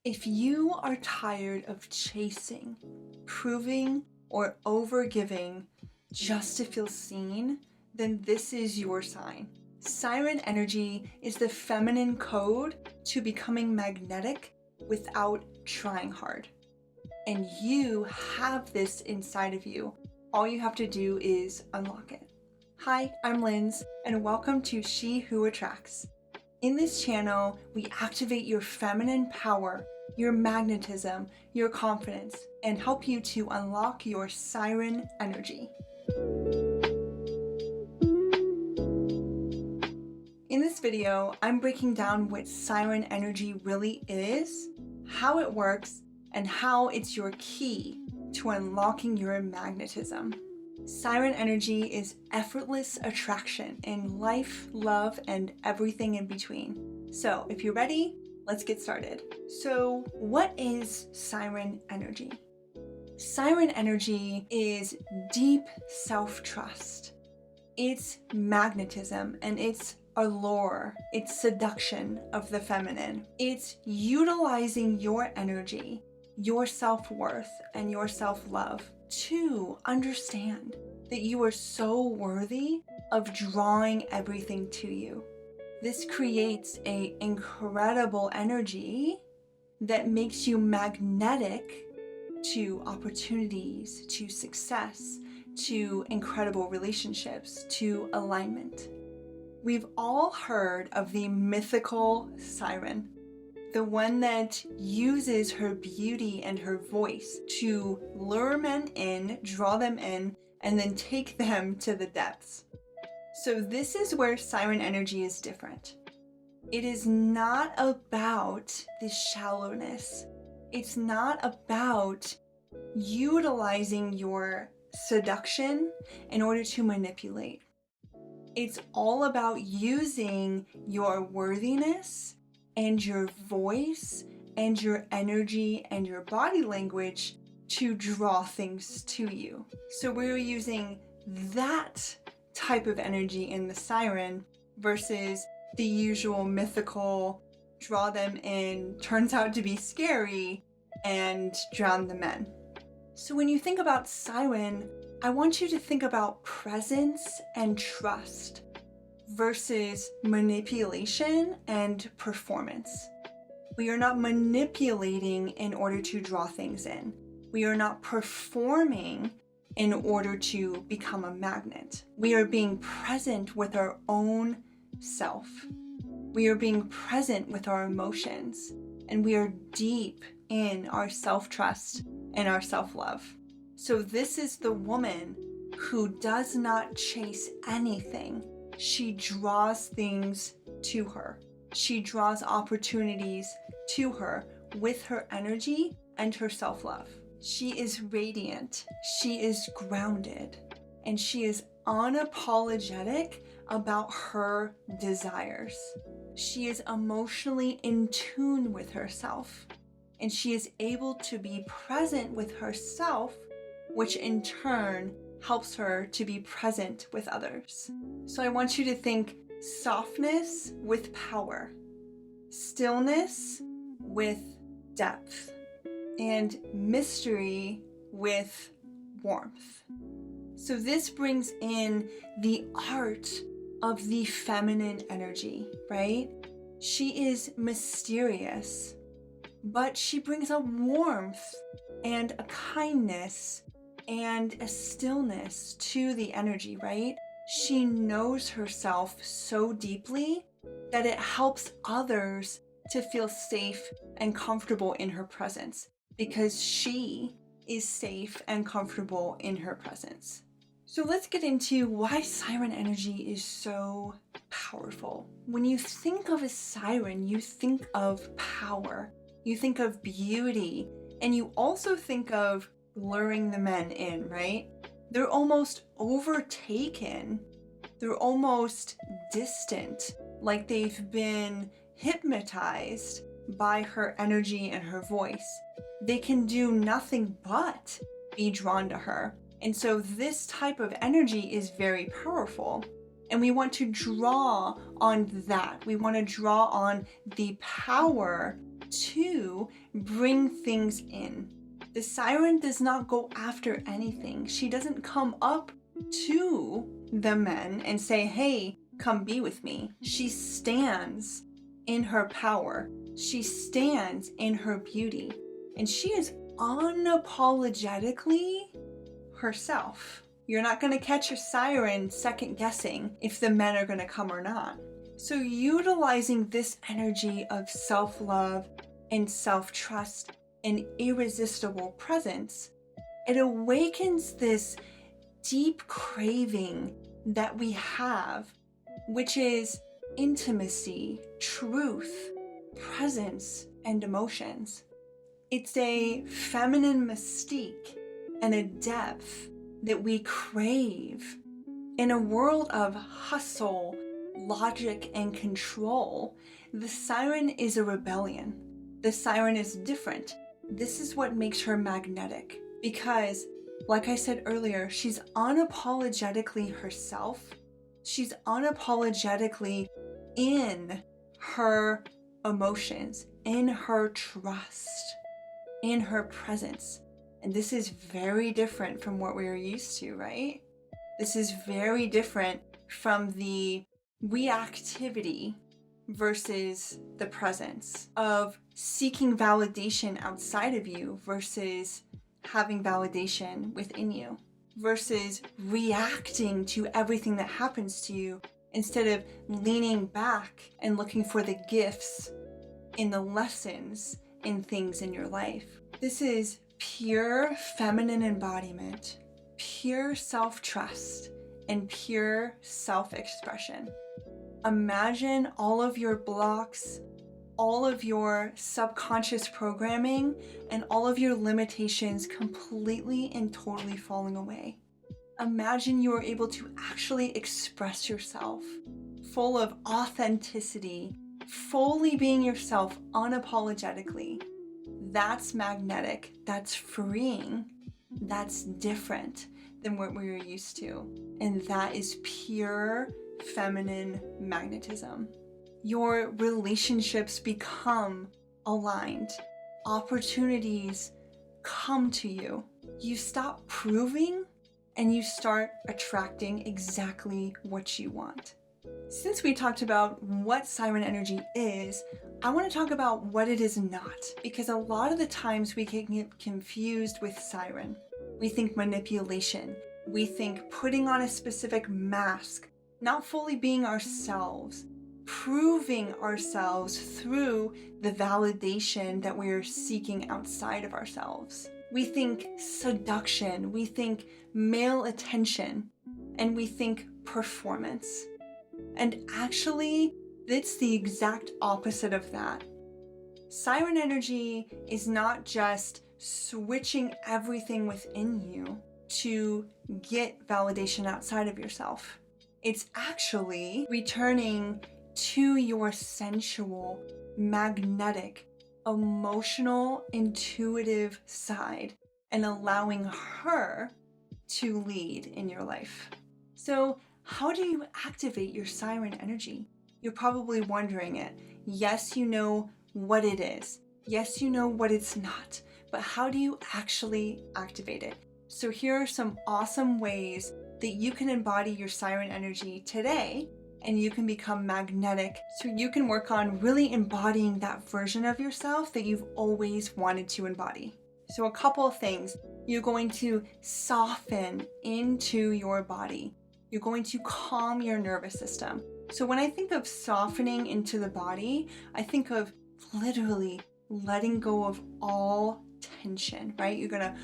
If you are tired of chasing, proving, or overgiving just to feel seen, then this is your sign. Siren Energy is the feminine code to becoming magnetic without trying hard. And you have this inside of you. All you have to do is unlock it. Hi, I'm Linz, and welcome to She Who Attracts. In this channel, we activate your feminine power, your magnetism, your confidence, and help you to unlock your siren energy. In this video, I'm breaking down what siren energy really is, how it works, and how it's your key to unlocking your magnetism. Siren energy is effortless attraction in life, love, and everything in between. So if you're ready, let's get started. So what is siren energy? Siren energy is deep self-trust. It's magnetism and it's allure, it's seduction of the feminine. It's utilizing your energy, your self-worth, and your self-love to understand that you are so worthy of drawing everything to you. This creates an incredible energy that makes you magnetic to opportunities, to success, to incredible relationships, to alignment. We've all heard of the mythical siren, the one that uses her beauty and her voice to lure men in, draw them in, and then take them to the depths. So this is where siren energy is different. It is not about the shallowness. It's not about utilizing your seduction in order to manipulate. It's all about using your worthiness and your voice and your energy and your body language to draw things to you. So we're using that type of energy in the siren versus the usual mythical draw them in, turns out to be scary, and drown the men. So when you think about siren, I want you to think about presence and trust versus manipulation and performance. We are not manipulating in order to draw things in. We are not performing in order to become a magnet. We are being present with our own self. We are being present with our emotions, and we are deep in our self-trust and our self-love. So this is the woman who does not chase anything. She draws things to her. She draws opportunities to her with her energy and her self-love. She is radiant, she is grounded, and she is unapologetic about her desires. She is emotionally in tune with herself, and she is able to be present with herself, which in turn helps her to be present with others. So I want you to think softness with power, stillness with depth, and mystery with warmth. So this brings in the art of the feminine energy, right? She is mysterious, but she brings a warmth and a kindness and a stillness to the energy, right? She knows herself so deeply that it helps others to feel safe and comfortable in her presence because she is safe and comfortable in her presence. So let's get into why siren energy is so powerful. When you think of a siren, you think of power, you think of beauty, and you also think of luring the men in, right? They're almost overtaken. They're almost distant, like they've been hypnotized by her energy and her voice. They can do nothing but be drawn to her. And so this type of energy is very powerful. And we want to draw on that. We want to draw on the power to bring things in. The siren does not go after anything. She doesn't come up to the men and say, hey, come be with me. She stands in her power. She stands in her beauty. And she is unapologetically herself. You're not going to catch a siren second guessing if the men are going to come or not. So utilizing this energy of self-love and self-trust and irresistible presence, it awakens this deep craving that we have, which is intimacy, truth, presence, and emotions. It's a feminine mystique and a depth that we crave. In a world of hustle, logic, and control, the siren is a rebellion. The siren is different. This is what makes her magnetic because, like I said earlier, she's unapologetically herself. She's unapologetically in her emotions, in her trust, in her presence. And this is very different from what we're used to, right? This is very different from the reactivity versus the presence of seeking validation outside of you versus having validation within you, versus reacting to everything that happens to you instead of leaning back and looking for the gifts in the lessons in things in your life. This is pure feminine embodiment, pure self-trust, and pure self-expression. Imagine all of your blocks, all of your subconscious programming, and all of your limitations completely and totally falling away. Imagine you are able to actually express yourself, full of authenticity, fully being yourself unapologetically. That's magnetic, that's freeing, that's different than what we are used to. And that is pure feminine magnetism. Your relationships become aligned. Opportunities come to you. You stop proving and you start attracting exactly what you want. Since we talked about what Siren Energy is, I want to talk about what it is not, because a lot of the times we can get confused with Siren. We think manipulation. We think putting on a specific mask, not fully being ourselves, proving ourselves through the validation that we are seeking outside of ourselves. We think seduction, we think male attention, and we think performance. And actually, it's the exact opposite of that. Siren Energy is not just switching everything within you to get validation outside of yourself. It's actually returning to your sensual, magnetic, emotional, intuitive side and allowing her to lead in your life. So how do you activate your Siren Energy? You're probably wondering it. Yes, you know what it is. Yes, you know what it's not. But how do you actually activate it? So here are some awesome ways that you can embody your Siren Energy today, and you can become magnetic, so you can work on really embodying that version of yourself that you've always wanted to embody. So a couple of things. You're going to soften into your body. You're going to calm your nervous system. So when I think of softening into the body, I think of literally letting go of all tension, right? You're gonna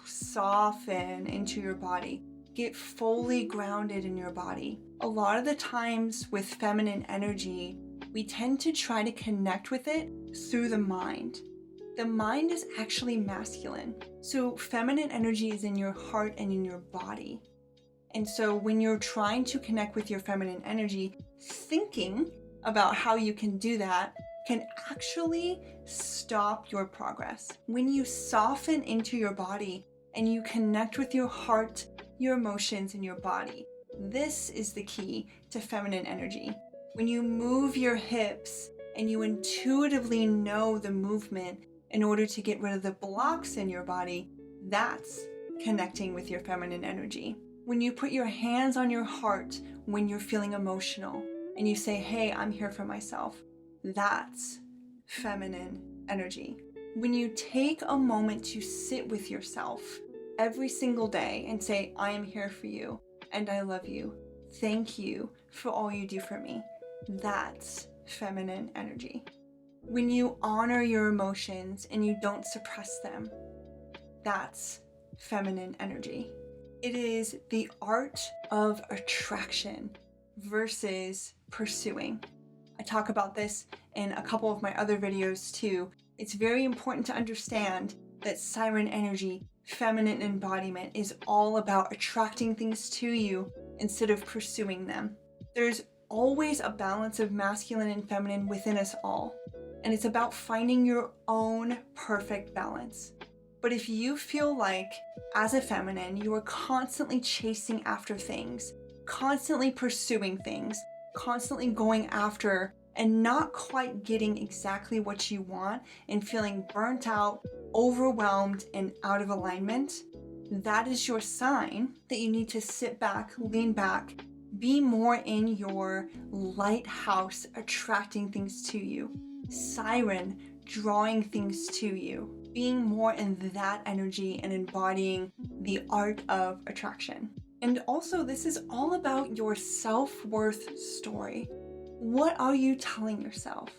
soften into your body. Get fully grounded in your body. A lot of the times with feminine energy, we tend to try to connect with it through the mind. The mind is actually masculine. So feminine energy is in your heart and in your body. And so when you're trying to connect with your feminine energy, thinking about how you can do that can actually stop your progress. When you soften into your body and you connect with your heart, your emotions, and your body, this is the key to feminine energy. When you move your hips and you intuitively know the movement in order to get rid of the blocks in your body, that's connecting with your feminine energy. When you put your hands on your heart when you're feeling emotional and you say, hey, I'm here for myself, that's feminine energy. When you take a moment to sit with yourself every single day and say, I am here for you and I love you. Thank you for all you do for me. That's feminine energy. When you honor your emotions and you don't suppress them, that's feminine energy. It is the art of attraction versus pursuing. I talk about this in a couple of my other videos too. It's very important to understand that Siren energy, feminine embodiment, is all about attracting things to you instead of pursuing them. There's always a balance of masculine and feminine within us all, and it's about finding your own perfect balance. But if you feel like, as a feminine, you are constantly chasing after things, constantly pursuing things, constantly going after and not quite getting exactly what you want and feeling burnt out, overwhelmed, and out of alignment, that is your sign that you need to sit back, lean back, be more in your lighthouse, attracting things to you. Siren, drawing things to you. Being more in that energy and embodying the art of attraction. And also, this is all about your self-worth story. What are you telling yourself?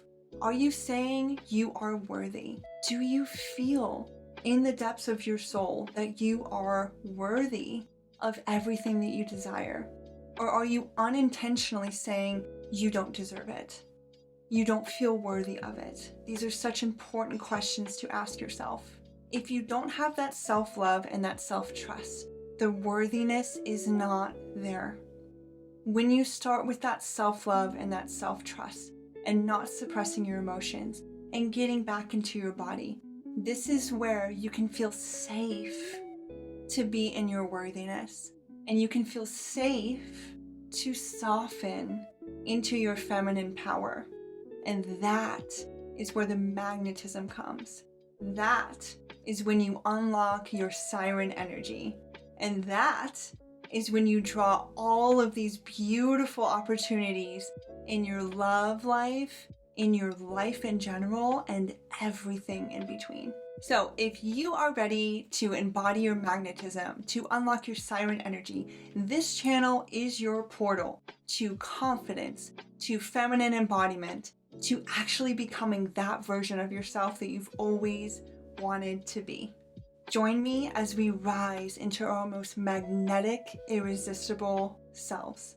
Are you saying you are worthy? Do you feel in the depths of your soul that you are worthy of everything that you desire? Or are you unintentionally saying you don't deserve it? You don't feel worthy of it? These are such important questions to ask yourself. If you don't have that self-love and that self-trust, the worthiness is not there. When you start with that self-love and that self-trust and not suppressing your emotions and getting back into your body, this is where you can feel safe to be in your worthiness, and you can feel safe to soften into your feminine power. And that is where the magnetism comes. That is when you unlock your Siren energy. And that is when you draw all of these beautiful opportunities in your love life, in your life in general, and everything in between. So if you are ready to embody your magnetism, to unlock your Siren energy, this channel is your portal to confidence, to feminine embodiment, to actually becoming that version of yourself that you've always wanted to be. Join me as we rise into our most magnetic, irresistible selves.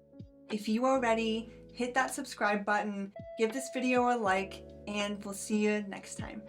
If you are ready, hit that subscribe button, give this video a like, and we'll see you next time.